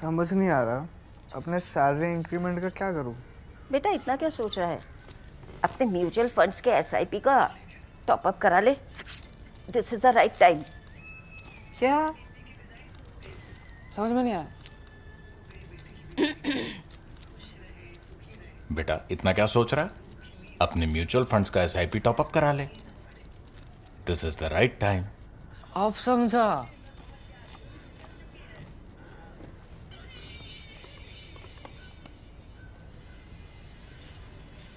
समझ नहीं आ रहा अपने सैलरी इंक्रीमेंट का क्या करूं। बेटा इतना क्या सोच रहा है? अपने म्यूचुअल फंड्स के एसआईपी का टॉप अप करा ले। This is the right time. क्या? समझ में नहीं आया। बेटा इतना क्या सोच रहा है? अपने म्यूचुअल फंड्स का एसआईपी टॉपअप करा ले। This is the right time. अब समझा।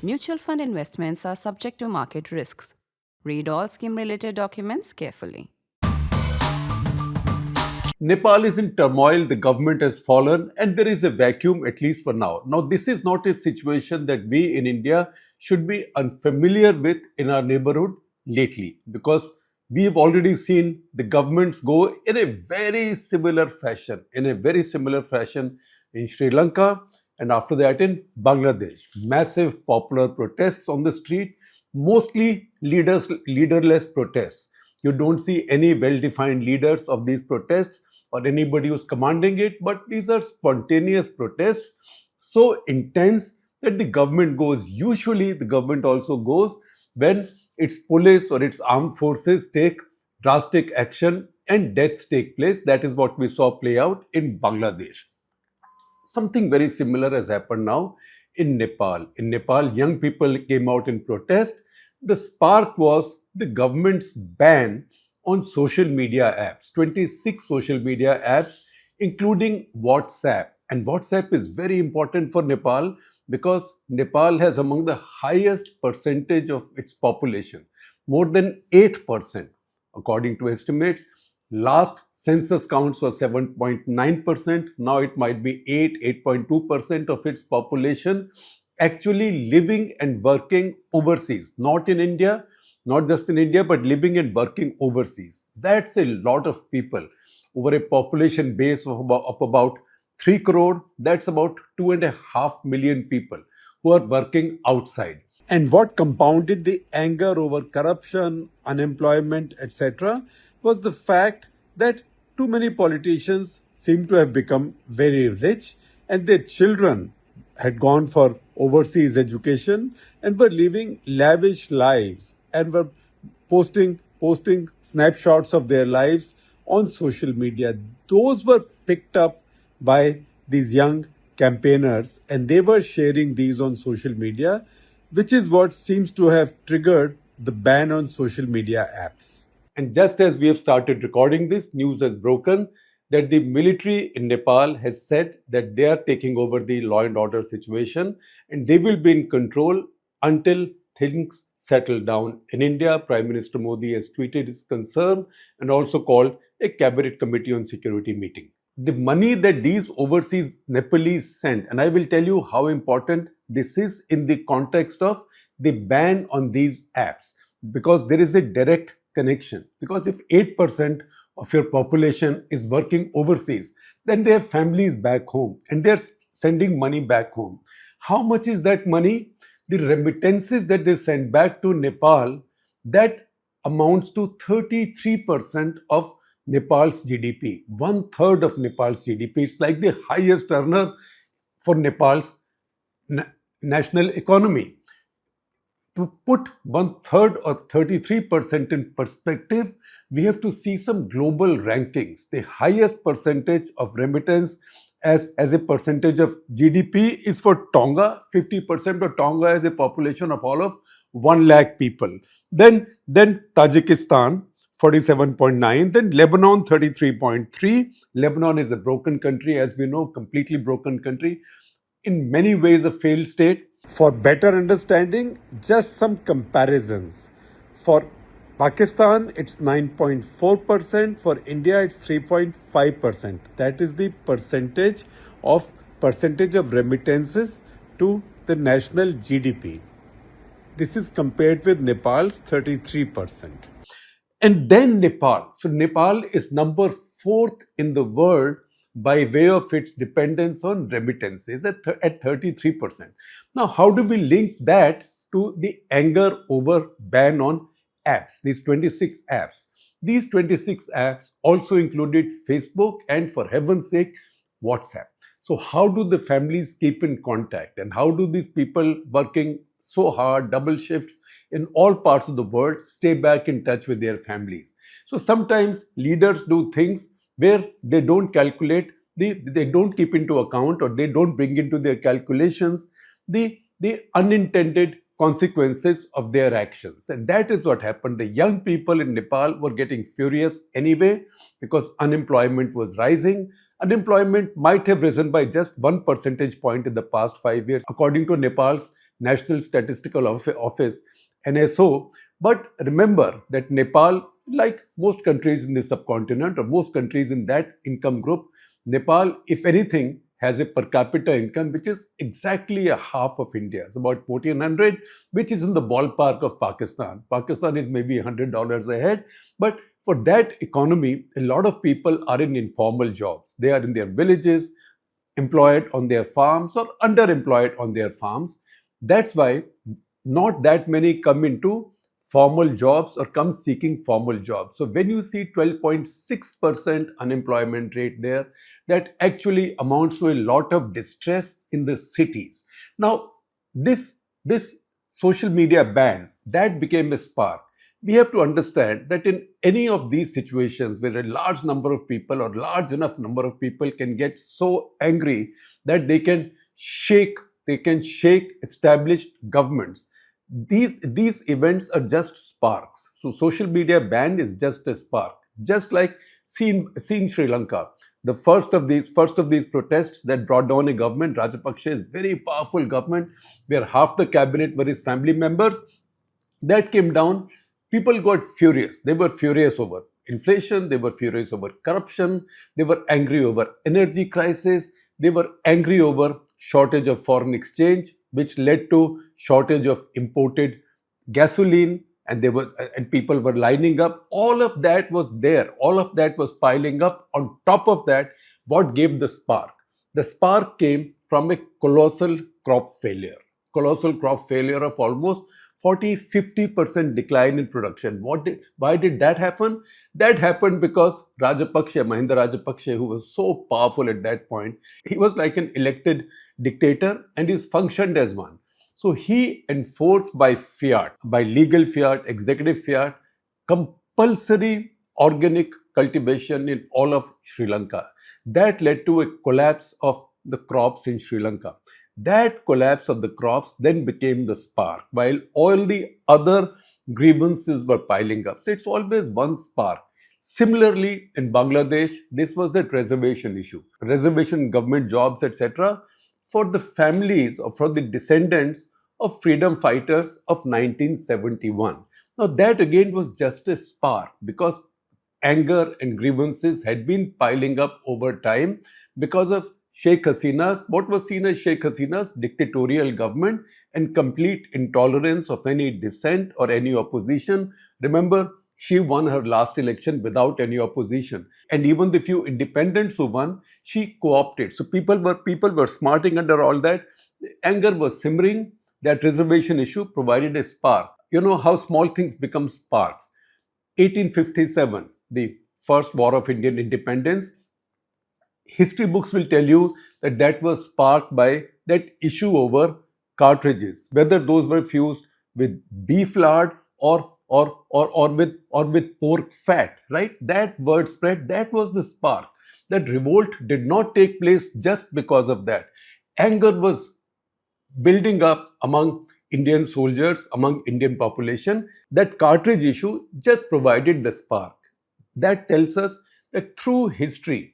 Mutual fund investments are subject to market risks. Read all scheme-related documents carefully. Nepal is in turmoil, the government has fallen, and there is a vacuum, at least for now. Now, this is not a situation that we in India should be unfamiliar with in our neighborhood lately, because we have already seen the governments go in a very similar fashion, in Sri Lanka, and after that in Bangladesh. Massive popular protests on the street, mostly leaderless protests. You don't see any well-defined leaders of these protests or anybody who's commanding it, but these are spontaneous protests, so intense that the government goes. Usually the government also goes when its police or its armed forces take drastic action and deaths take place. That is what we saw play out in Bangladesh. Something very similar has happened now in Nepal. In Nepal, young people came out in protest. The spark was the government's ban on social media apps, 26 social media apps, including WhatsApp. And WhatsApp is very important for Nepal because Nepal has among the highest percentage of its population, more than 8%, according to estimates. Last census counts was 7.9%. Now it might be 8.2% of its population actually living and working overseas, not in India, not just in India, but living and working overseas. That's a lot of people. Over a population base of about 3 crore, that's about 2.5 million people who are working outside. And what compounded the anger over corruption, unemployment, etc., was the fact that too many politicians seem to have become very rich and their children had gone for overseas education and were living lavish lives and were posting snapshots of their lives on social media. Those were picked up by these young campaigners and they were sharing these on social media, which is what seems to have triggered the ban on social media apps. And just as we have started recording this, news has broken that the military in Nepal has said that they are taking over the law and order situation and they will be in control until things settle down. In India, Prime Minister Modi has tweeted his concern and also called a cabinet committee on security meeting. The money that these overseas Nepalese sent, and I will tell you how important this is in the context of the ban on these apps, because there is a direct connection. Because if 8% of your population is working overseas, then they have families back home and they're sending money back home. How much is that money? The remittances that they send back to Nepal, that amounts to 33% of Nepal's GDP, 1/3 of Nepal's GDP. It's like the highest earner for Nepal's national economy. To put 1/3 or 33% in perspective, we have to see some global rankings. The highest percentage of remittance as a percentage of GDP is for Tonga. 50% of Tonga has a population of all of 1 lakh people. Then Tajikistan, 47.9. Then Lebanon, 33.3. Lebanon is a broken country, as we know, completely broken country. In many ways a failed state. For better understanding, just some comparisons. For Pakistan, it's 9.4%. For India, it's 3.5%. That is the percentage of remittances to the national GDP. This is compared with Nepal's 33%. And then Nepal. So Nepal is number 4th in the world by way of its dependence on remittances at 33%. Now, how do we link that to the anger over ban on apps, these 26 apps? These 26 apps also included Facebook and, for heaven's sake, WhatsApp. So how do the families keep in contact, and how do these people working so hard, double shifts in all parts of the world, stay back in touch with their families? So sometimes leaders do things where they don't calculate, they don't keep into account, or they don't bring into their calculations the unintended consequences of their actions. And that is what happened. The young people in Nepal were getting furious anyway because unemployment was rising. Unemployment might have risen by just 1 percentage point in the past 5 years, according to Nepal's National Statistical Office, NSO. But remember that Nepal, like most countries in the subcontinent or most countries in that income group, Nepal, if anything, has a per capita income which is exactly a half of India's, about 1400, which is in the ballpark of Pakistan. Pakistan is maybe $100 ahead, but for that economy, a lot of people are in informal jobs. They are in their villages, employed on their farms or underemployed on their farms. That's why not that many come into formal jobs or come seeking formal jobs. So when you see 12.6% unemployment rate there, that actually amounts to a lot of distress in the cities. Now, this social media ban, that became a spark. We have to understand that in any of these situations where a large number of people or large enough number of people can get so angry that they can shake established governments, these events are just sparks. So social media ban is just a spark. Just like seen Sri Lanka, the first of these protests that brought down a government, Rajapaksa's very powerful government, where half the cabinet were his family members, that came down. People got furious. They were furious over inflation. They were furious over corruption. They were angry over energy crisis. They were angry over shortage of foreign exchange, which led to shortage of imported gasoline, and people were lining up. All of that was there. All of that was piling up. On top of that, what gave the spark? The spark came from a colossal crop failure of almost 40-50% decline in production. Why did that happen? That happened because Mahinda Rajapaksa, who was so powerful at that point, he was like an elected dictator and he's functioned as one. So he enforced by legal fiat, executive fiat, compulsory organic cultivation in all of Sri Lanka. That led to a collapse of the crops in Sri Lanka. That collapse of the crops then became the spark, while all the other grievances were piling up. So it's always one spark. Similarly, in Bangladesh, this was a reservation issue. Reservation government jobs, etc., for the families or for the descendants of freedom fighters of 1971. Now that again was just a spark because anger and grievances had been piling up over time because of what was seen as Sheikh Hasina's dictatorial government and complete intolerance of any dissent or any opposition. Remember, she won her last election without any opposition. And even the few independents who won, she co-opted. So people were smarting under all that. Anger was simmering. That reservation issue provided a spark. You know how small things become sparks. 1857, the first war of Indian independence. History books will tell you that was sparked by that issue over cartridges, whether those were fused with beef lard or with pork fat, right? That word spread, that was the spark. That revolt did not take place just because of that. Anger was building up among Indian soldiers, among Indian population. That cartridge issue just provided the spark. That tells us that through history,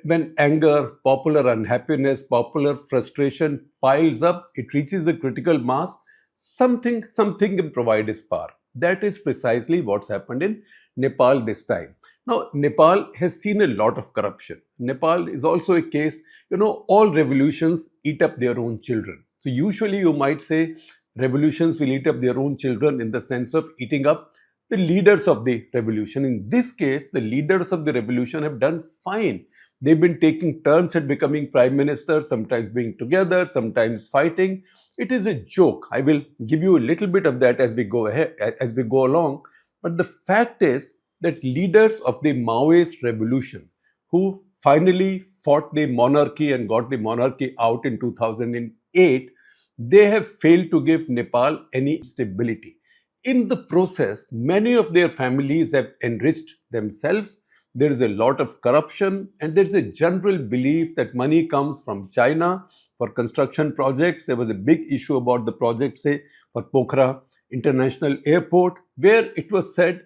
when anger, popular unhappiness, popular frustration piles up, it reaches a critical mass, something can provide a spark. That is precisely what's happened in Nepal this time. Now, Nepal has seen a lot of corruption. Nepal is also a case, all revolutions eat up their own children. So usually you might say revolutions will eat up their own children in the sense of eating up the leaders of the revolution. In this case, the leaders of the revolution have done fine. They've been taking turns at becoming prime minister, sometimes being together, sometimes fighting. It is a joke. I will give you a little bit of that as we go along. But the fact is that leaders of the Maoist revolution who finally fought the monarchy and got the monarchy out in 2008, they have failed to give Nepal any stability. In the process, many of their families have enriched themselves. There is a lot of corruption, and there is a general belief that money comes from China for construction projects. There was a big issue about the project, say, for Pokhara International Airport, where it was said,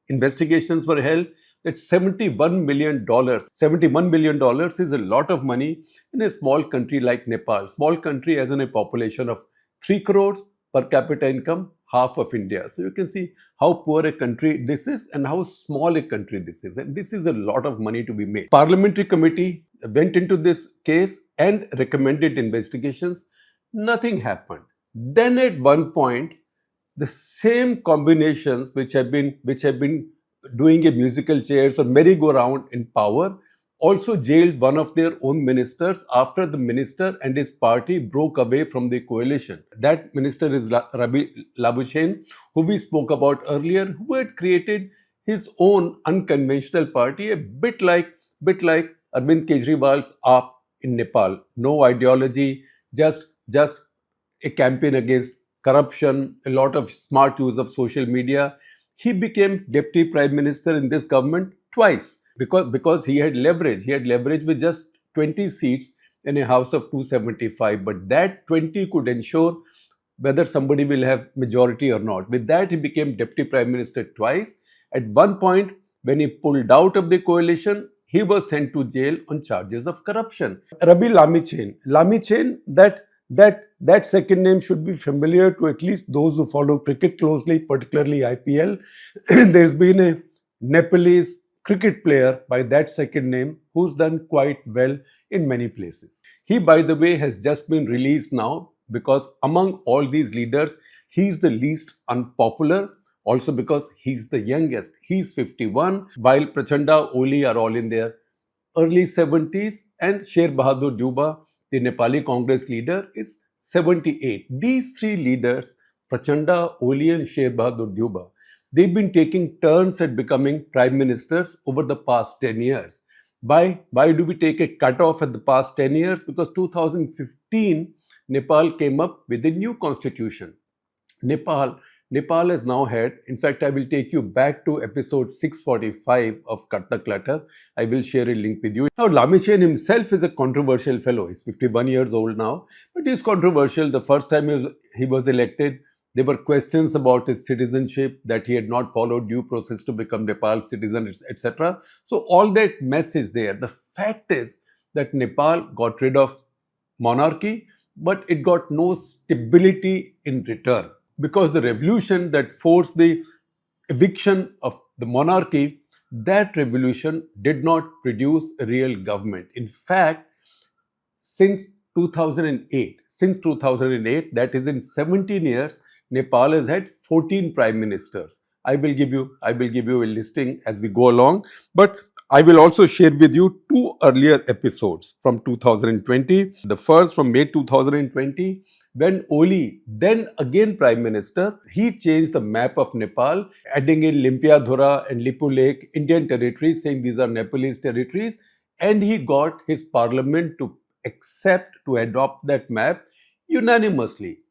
investigations were held, that $71 million. $71 million is a lot of money in a small country like Nepal. Small country as in a population of 3 crores, per capita income, half of India. So you can see how poor a country this is and how small a country this is. And this is a lot of money to be made. Parliamentary committee went into this case and recommended investigations. Nothing happened. Then at one point, the same combinations which have been doing a musical chairs or merry-go-round in power also jailed one of their own ministers after the minister and his party broke away from the coalition. That minister is Rabi Labuschagne, who we spoke about earlier, who had created his own unconventional party, a bit like Arvind Kejriwal's AAP in Nepal. No ideology, just a campaign against corruption, a lot of smart use of social media. He became deputy prime minister in this government twice because he had leverage. He had leverage with just 20 seats in a house of 275. But that 20 could ensure whether somebody will have majority or not. With that, he became deputy prime minister twice. At one point, when he pulled out of the coalition, he was sent to jail on charges of corruption. Rabi Labuschagne, that second name should be familiar to at least those who follow cricket closely, particularly IPL. There's been a Nepalese cricket player by that second name who's done quite well in many places. He, by the way, has just been released now because among all these leaders, he's the least unpopular. Also because he's the youngest. He's 51, while Prachanda, Oli are all in their early 70s, and Sher Bahadur Deuba, the Nepali Congress leader, is 78. These three leaders, Prachanda, Oli and Sher Bahadur Deuba, they've been taking turns at becoming prime ministers over the past 10 years. Why do we take a cutoff at the past 10 years? Because 2015, Nepal came up with a new constitution. Nepal has now had, in fact, I will take you back to episode 645 of Cut the Clutter. I will share a link with you. Now, Labuschagne himself is a controversial fellow. He's 51 years old now, but he's controversial. The first time he was elected, there were questions about his citizenship, that he had not followed due process to become Nepal's citizen, etc. So all that mess is there. The fact is that Nepal got rid of monarchy, but it got no stability in return. Because the revolution that forced the eviction of the monarchy, that revolution did not produce a real government. In fact, since 2008, that is in 17 years, Nepal has had 14 prime ministers. I will give you a listing as we go along, but I will also share with you two earlier episodes from 2020. The first from May 2020, when Oli, then again Prime Minister, he changed the map of Nepal, adding in Limpiadhura and Lipu Lake, Indian territories, saying these are Nepalese territories, and he got his parliament to adopt that map unanimously.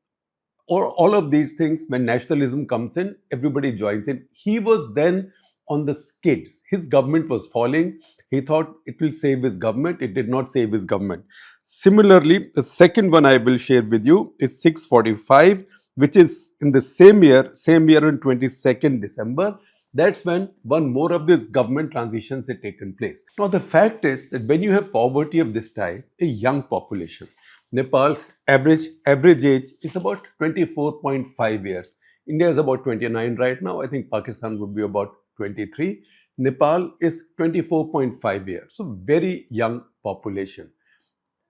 Or all of these things, when nationalism comes in, everybody joins in. He was then on the skids. His government was falling. He thought it will save his government. It did not save his government. Similarly, the second one I will share with you is 645, which is in the same year on 22nd December. That's when one more of these government transitions had taken place. Now, the fact is that when you have poverty of this type, a young population, Nepal's average age is about 24.5 years. India is about 29 right now. I think Pakistan would be about 23. Nepal is 24.5 years. So very young population.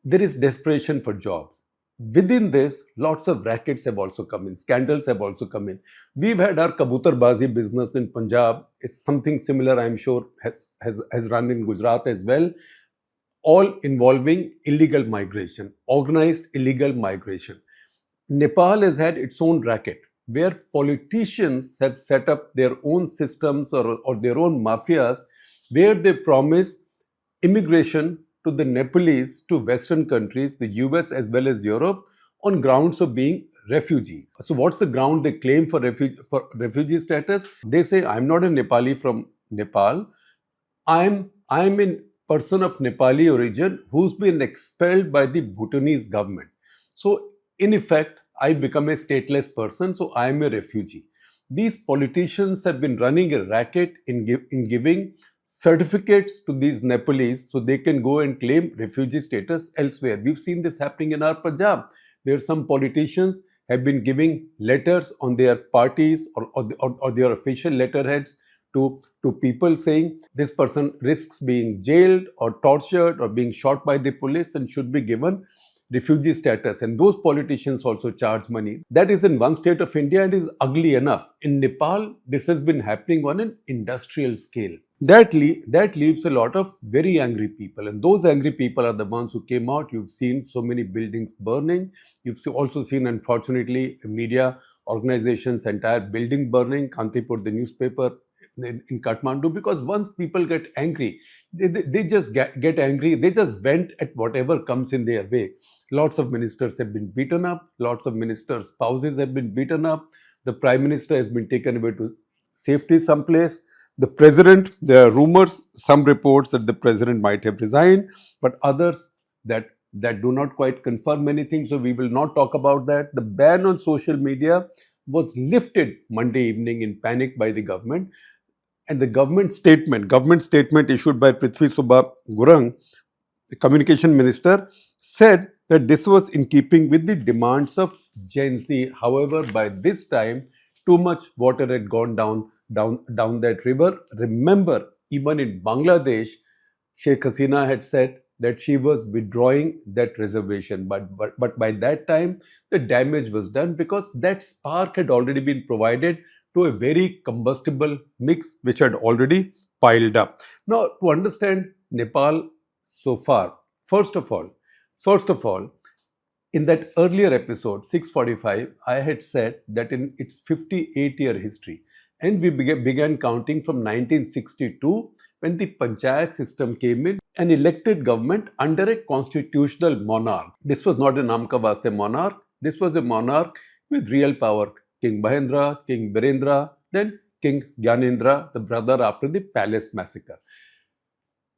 There is desperation for jobs. Within this, lots of rackets have also come in. Scandals have also come in. We've had our kabutarbazi business in Punjab. It's something similar, I'm sure, has run in Gujarat as well. All involving illegal migration, organized illegal migration. Nepal has had its own racket, where politicians have set up their own systems or their own mafias, where they promise immigration to the Nepalese to Western countries, the US as well as Europe, on grounds of being refugees. So what's the ground they claim for refugee status? They say, I'm not a Nepali from Nepal. I'm a person of Nepali origin who's been expelled by the Bhutanese government. So in effect, I become a stateless person, so I am a refugee. These politicians have been running a racket in giving certificates to these Nepalese so they can go and claim refugee status elsewhere. We've seen this happening in our Punjab, where some politicians have been giving letters on their parties or their official letterheads to people saying this person risks being jailed or tortured or being shot by the police and should be given refugee status. And those politicians also charge money. That is in one state of India and is ugly enough. In Nepal, this has been happening on an industrial scale. That leaves a lot of very angry people. And those angry people are the ones who came out. You've seen so many buildings burning. You've also seen, unfortunately, media organizations' entire building burning. Kantipur, the newspaper in Kathmandu, because once people get angry, they just get angry. They just vent at whatever comes in their way. Lots of ministers have been beaten up. Lots of ministers' spouses have been beaten up. The prime minister has been taken away to safety someplace. The president, there are rumors, some reports that the president might have resigned, but others that do not quite confirm anything. So we will not talk about that. The ban on social media was lifted Monday evening in panic by the government. And the government statement issued by Prithvi Subha Gurung, the communication minister, said that this was in keeping with the demands of Gen Z. However, by this time, too much water had gone down that river. Remember, even in Bangladesh, Sheikh Hasina had said that she was withdrawing that reservation. But by that time, the damage was done because that spark had already been provided to a very combustible mix which had already piled up. Now, to understand Nepal so far, first of all, in that earlier episode, 645, I had said that in its 58-year history, and we began counting from 1962 when the panchayat system came in, an elected government under a constitutional monarch. This was not a Namka Vaste monarch. This was a monarch with real power. King Mahendra, King Birendra, then King Gyanendra, the brother after the palace massacre.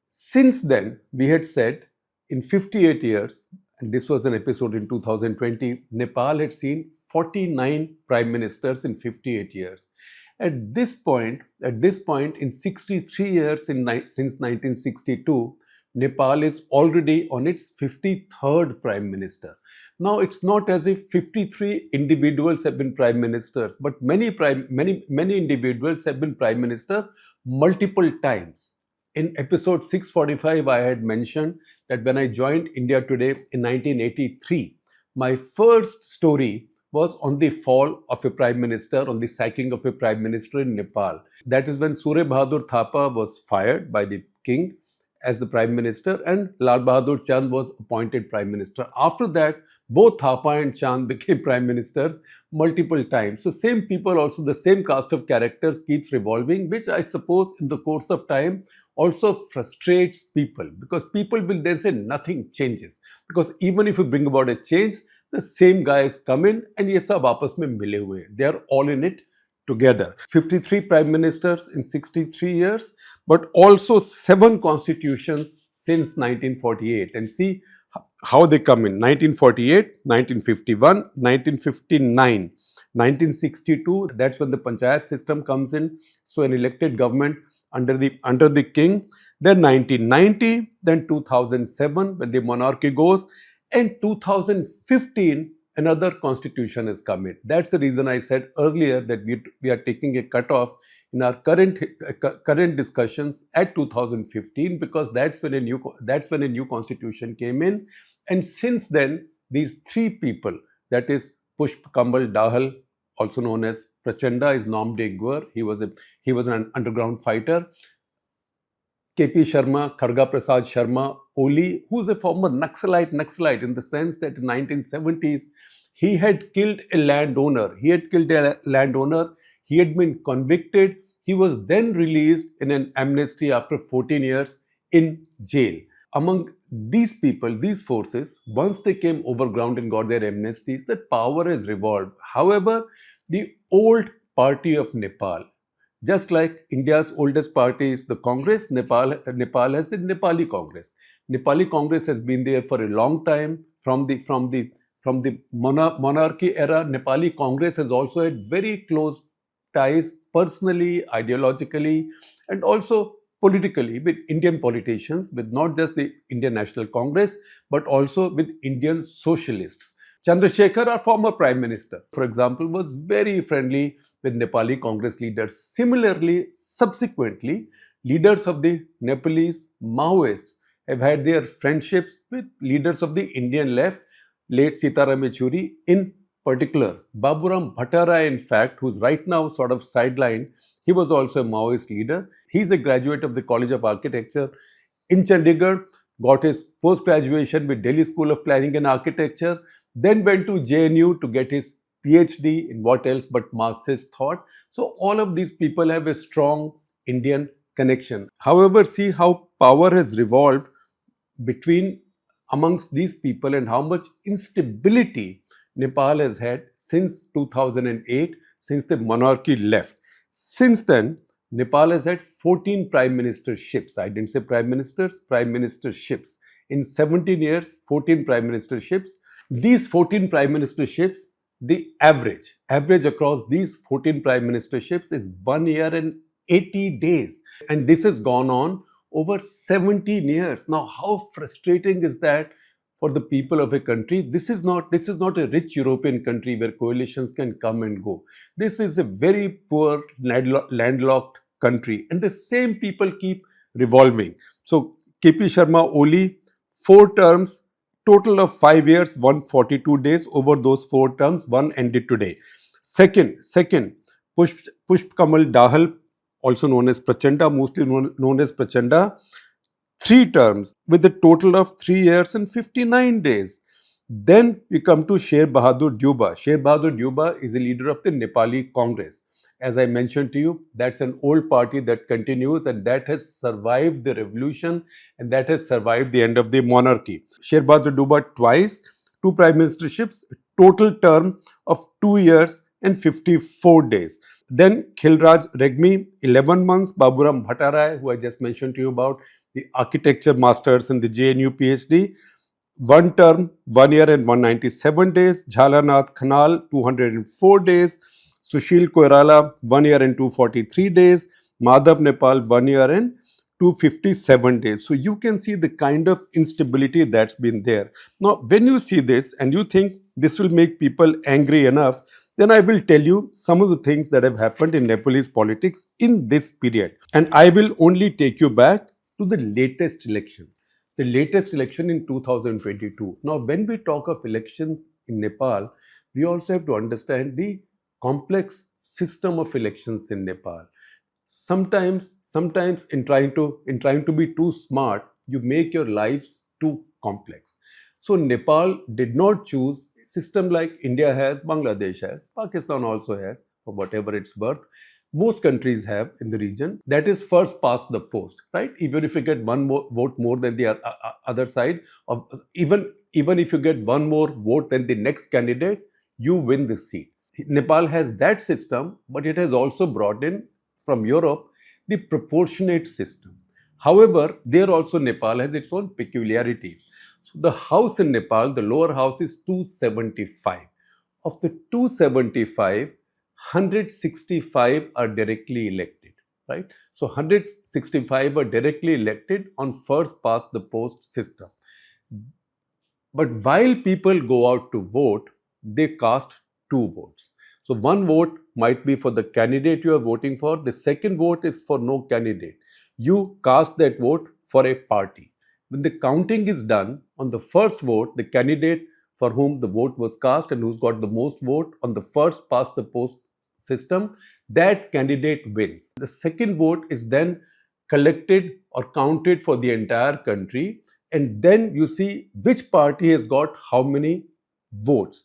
Since then, we had said in 58 years, and this was an episode in 2020, Nepal had seen 49 prime ministers in 58 years. At this point, in 63 years since 1962, Nepal is already on its 53rd prime minister. Now, it's not as if 53 individuals have been prime ministers, but many individuals have been prime minister multiple times. In episode 645, I had mentioned that when I joined India Today in 1983, my first story was on the fall of a prime minister, on the sacking of a prime minister in Nepal. That is when Surya Bahadur Thapa was fired by the king as the prime minister and Lal Bahadur Chand was appointed prime minister. After that, both Thapa and Chand became prime ministers multiple times. So same people, also the same cast of characters keeps revolving, which I suppose in the course of time also frustrates people, because people will then say nothing changes. Because even if you bring about a change, the same guys come in and ye sab aapas mein mile hue. They are all in it together. 53 prime ministers in 63 years, but also 7 constitutions since 1948. And see how they come in. 1948, 1951, 1959, 1962, that's when the panchayat system comes in. So an elected government under the king. Then 1990, then 2007 when the monarchy goes, and 2015 another constitution has come in. That's the reason I said earlier that we are taking a cutoff in our current discussions at 2015, because that's when a new constitution came in. And since then, these 3 people, that is Pushp Kambal Dahal, also known as Prachanda, is nom de guerre. He was an underground fighter. KP Sharma, Kharga Prasad Sharma Oli, who's a former Naxalite in the sense that in 1970s, he had killed a landowner. He had been convicted. He was then released in an amnesty after 14 years in jail. Among these people, these forces, once they came over ground and got their amnesties, that power has revolved. However, the old party of Nepal, just like India's oldest party is the Congress, Nepal has the Nepali Congress. Nepali Congress has been there for a long time. From the monarchy era, Nepali Congress has also had very close ties personally, ideologically, and also politically with Indian politicians, with not just the Indian National Congress, but also with Indian socialists. Chandrasekhar, our former Prime Minister, for example, was very friendly with Nepali Congress leaders. Similarly, subsequently, leaders of the Nepalese Maoists have had their friendships with leaders of the Indian left, late Sitaram Yechuri in particular. Baburam Bhattarai, in fact, who's right now sort of sidelined, he was also a Maoist leader. He's a graduate of the College of Architecture in Chandigarh, got his post-graduation with Delhi School of Planning and Architecture, then went to JNU to get his PhD in what else but Marxist thought. So all of these people have a strong Indian connection. However, see how power has revolved between amongst these people and how much instability Nepal has had since 2008, since the monarchy left. Since then, Nepal has had 14 prime ministerships. I didn't say prime ministers, prime ministerships. In 17 years, 14 prime ministerships. These 14 prime ministerships, the average across these 14 prime ministerships is 1 year and 80 days. And this has gone on over 17 years. Now, how frustrating is that for the people of a country? This is not a rich European country where coalitions can come and go. This is a very poor landlocked country, and the same people keep revolving. So KP Sharma Oli, 4 terms, total of 5 years, 142 days. Over those 4 terms, one ended today. Second, Pushp Kamal Dahal, also known as Prachanda, mostly known as Prachanda, 3 terms with a total of 3 years and 59 days. Then we come to Sher Bahadur Deuba. Sher Bahadur Deuba is a leader of the Nepali Congress. As I mentioned to you, that's an old party that continues and that has survived the revolution and that has survived the end of the monarchy. Sher Bahadur Deuba twice, 2 prime ministerships, total term of 2 years and 54 days. Then Khilraj Regmi, 11 months. Baburam Bhattarai, who I just mentioned to you about, the architecture masters and the JNU PhD, 1 term, 1 year and 197 days. Jhalanath Khanal, 204 days. Sushil Koirala, 1 year and 243 days. Madhav Nepal, 1 year and 257 days. So you can see the kind of instability that's been there. Now, when you see this and you think this will make people angry enough, then I will tell you some of the things that have happened in Nepalese politics in this period. And I will only take you back to the latest election in 2022. Now, when we talk of elections in Nepal, we also have to understand the complex system of elections in Nepal. Sometimes in trying to be too smart, you make your lives too complex. So Nepal did not choose a system like India has, Bangladesh has, Pakistan also has, for whatever it's worth. Most countries have in the region. That is first past the post, right? Even if you get one more vote more than the other side, or even if you get one more vote than the next candidate, you win the seat. Nepal has that system, but it has also brought in from Europe the proportionate system. However, there also Nepal has its own peculiarities. So the house in Nepal, the lower house is 275. Of the 275, 165 are directly elected, right? So 165 are directly elected on first past the post system. But while people go out to vote, they cast 2 votes. So 1 vote might be for the candidate you are voting for. The second vote is for no candidate. You cast that vote for a party. When the counting is done, on the first vote, the candidate for whom the vote was cast and who's got the most vote on the first past the post system, that candidate wins. The second vote is then collected or counted for the entire country, and then you see which party has got how many votes.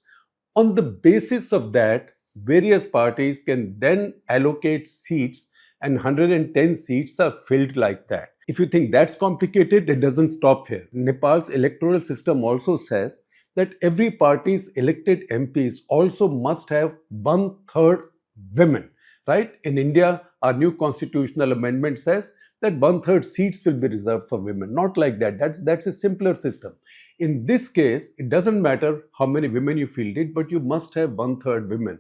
On the basis of that, various parties can then allocate seats, and 110 seats are filled like that. if you think that's complicated, it doesn't stop here. Nepal's electoral system also says that every party's elected MPs also must have 1/3 women, right? In India, our new constitutional amendment says that 1/3 seats will be reserved for women. Not like that. That's a simpler system. In this case, it doesn't matter how many women you fielded, but you must have 1/3 women.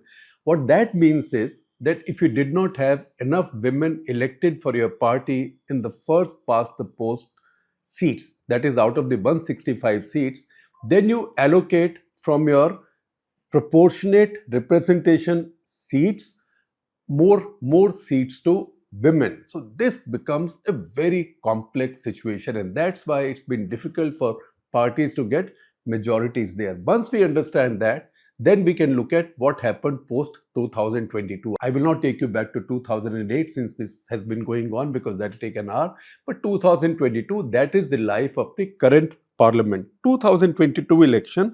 What that means is that if you did not have enough women elected for your party in the first past the post seats, that is out of the 165 seats, then you allocate from your proportionate representation seats more seats to women. So this becomes a very complex situation, and that's why it's been difficult for parties to get majorities there. Once we understand that, then we can look at what happened post 2022. I will not take you back to 2008 since this has been going on, because that will take an hour. But 2022, that is the life of the current parliament. 2022 election,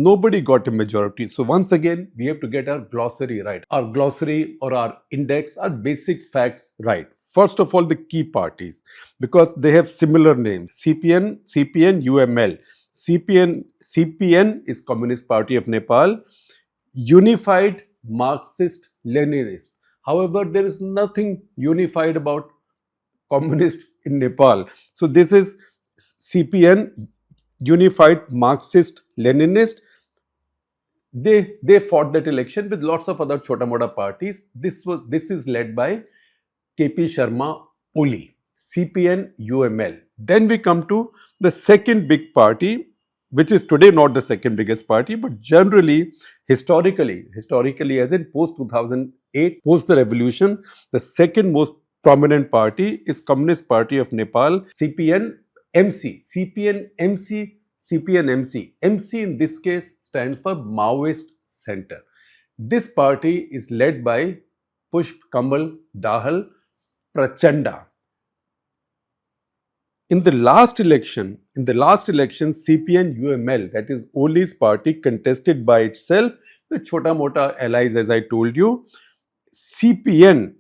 nobody got a majority. So once again, we have to get our glossary right. Our glossary or our index, our basic facts right. First of all, the key parties, because they have similar names: CPN, UML. CPN is Communist Party of Nepal, Unified Marxist Leninist. However, there is nothing unified about communists in Nepal. So this is CPN, Unified Marxist Leninist. They fought that election with lots of other chota mota parties. This is led by KP Sharma Oli, CPN UML. Then we come to the second big party, which is today not the second biggest party, but generally, historically as in post 2008, post the revolution, the second most prominent party is Communist Party of Nepal, CPN MC. MC in this case stands for Maoist Center. This party is led by Pushp Kamal Dahal Prachanda. In the last election, CPN UML, that is Oli's party, contested by itself with chota mota allies, as I told you. CPN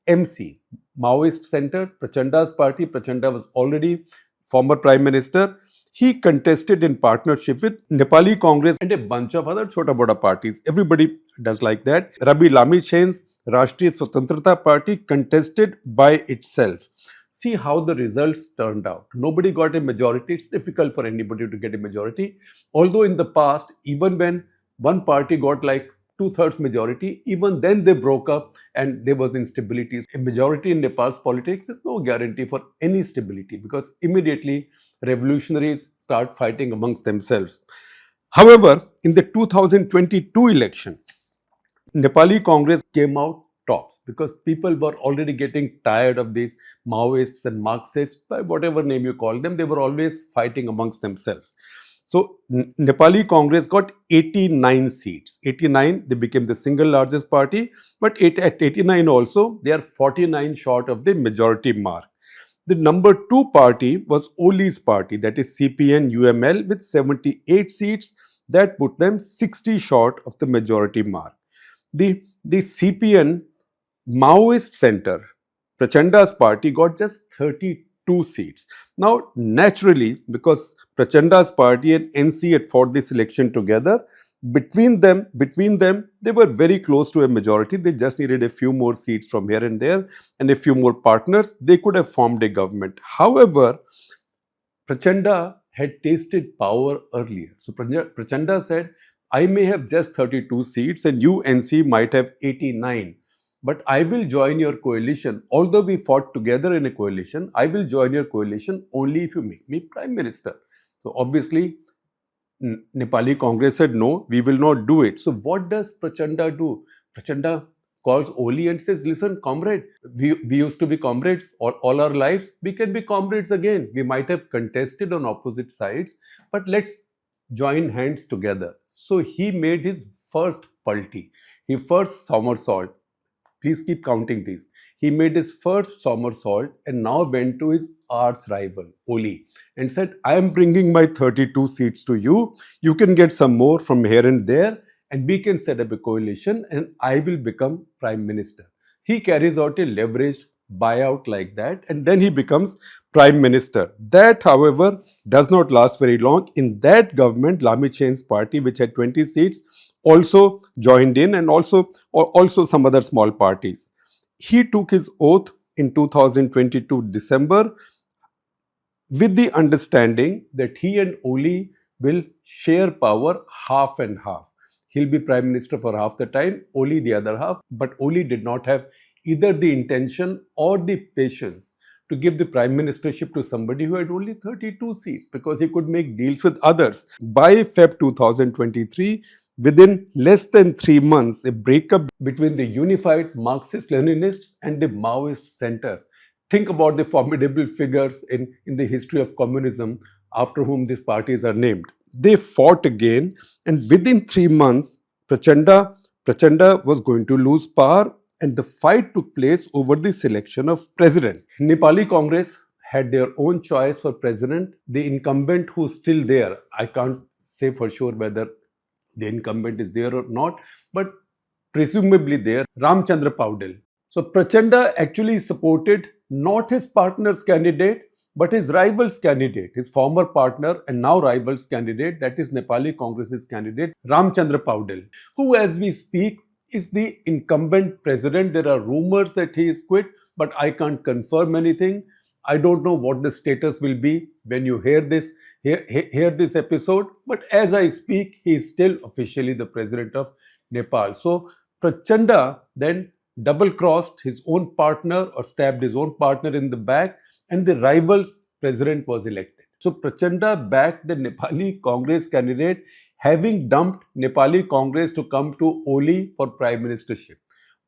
MC, Maoist Center, Prachanda's party. Prachanda was already former Prime Minister. He contested in partnership with Nepali Congress and a bunch of other chota mota parties. Everybody does like that. Rabi Lami Chain's Rashtriya Swatantrata Party contested by itself. See how the results turned out. Nobody got a majority. It's difficult for anybody to get a majority. Although in the past, even when one party got like 2/3 majority, even then they broke up and there was instability. A majority in Nepal's politics is no guarantee for any stability, because immediately revolutionaries start fighting amongst themselves. However, in the 2022 election, Nepali Congress came out tops, because people were already getting tired of these Maoists and Marxists, by whatever name you call them. They were always fighting amongst themselves. So Nepali Congress got 89 seats. 89, they became the single largest party, but at 89 also, they are 49 short of the majority mark. The number 2 party was Oli's party, that is CPN UML, with 78 seats. That put them 60 short of the majority mark. The CPN Maoist Center, Prachanda's party, got just 32 seats. Now, naturally, because Prachanda's party and NC had fought this election together, between them, they were very close to a majority. They just needed a few more seats from here and there and a few more partners. They could have formed a government. However, Prachanda had tasted power earlier. So Prachanda said, I may have just 32 seats and you, NC, might have 89. But I will join your coalition. Although we fought together in a coalition, I will join your coalition only if you make me Prime Minister. So obviously, Nepali Congress said, no, we will not do it. So what does Prachanda do? Prachanda calls Oli and says, listen, comrade, we used to be comrades all our lives. We can be comrades again. We might have contested on opposite sides, but let's join hands together. So he made his first palti, his first somersault. Please keep counting these. He made his first somersault and now went to his arch rival, Oli, and said, I am bringing my 32 seats to you. You can get some more from here and there, and we can set up a coalition and I will become Prime Minister. He carries out a leveraged buyout like that, and then he becomes prime minister. That, however, does not last very long. In that government, Lamy Chain's party, which had 20 seats, also joined in, and also some other small parties. He took his oath in 2022 December with the understanding that he and Oli will share power half and half. He'll be prime minister for half the time, Oli the other half, but Oli did not have either the intention or the patience to give the prime ministership to somebody who had only 32 seats, because he could make deals with others. By Feb 2023, within less than 3 months, a breakup between the unified Marxist-Leninists and the Maoist centers. Think about the formidable figures in the history of communism after whom these parties are named. They fought again, and within 3 months, Prachanda was going to lose power, and the fight took place over the selection of president. Nepali Congress had their own choice for president. The incumbent who's still there, I can't say for sure whether the incumbent is there or not, but presumably there, Ramchandra Paudel. So Prachanda actually supported not his partner's candidate, but his rival's candidate, his former partner and now rival's candidate, that is Nepali Congress's candidate, Ramchandra Paudel, who as we speak is the incumbent president. There are rumors that he is quit, but I can't confirm anything. I don't know what the status will be when you hear this episode, but as I speak, he is still officially the president of Nepal. So Prachanda then double-crossed his own partner or stabbed his own partner in the back, and the rival's president was elected. So Prachanda backed the Nepali Congress candidate, having dumped Nepali Congress to come to Oli for prime ministership.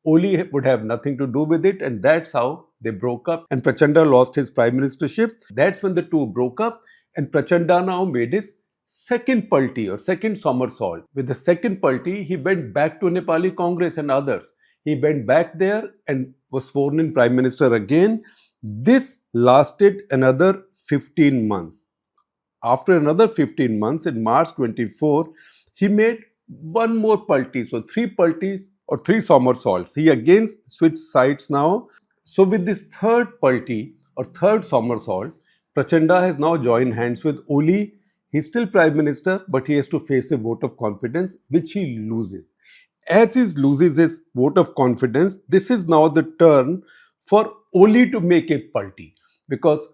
Oli would have nothing to do with it, and that's how they broke up, and Prachanda lost his prime ministership. That's when the two broke up, and Prachanda now made his second palti or second somersault. With the second palti, he went back to Nepali Congress and others. He went back there and was sworn in prime minister again. This lasted another 15 months. After another 15 months, in March 24, he made one more palti. So 3 paltis or 3 somersaults. He again switched sides now. So with this third palti or third somersault, Prachanda has now joined hands with Oli. He's still prime minister, but he has to face a vote of confidence, which he loses. As he loses his vote of confidence, this is now the turn for Oli to make a palti, because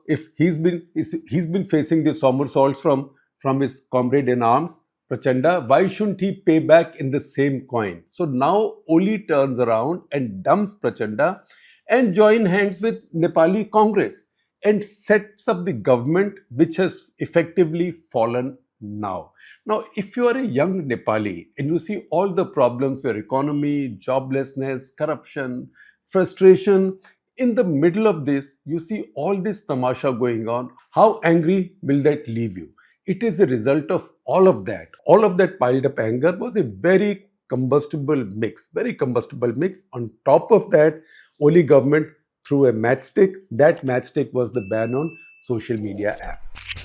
if he's been facing the somersaults from his comrade in arms, Prachanda, why shouldn't he pay back in the same coin? So now Oli turns around and dumps Prachanda and join hands with Nepali Congress and sets up the government, which has effectively fallen now. Now, if you are a young Nepali and you see all the problems, your economy, joblessness, corruption, frustration, in the middle of this, you see all this tamasha going on, how angry will that leave you? It is a result of all of that. All of that piled up anger was a very combustible mix. On top of that, Oli government threw a matchstick. That matchstick was the ban on social media apps.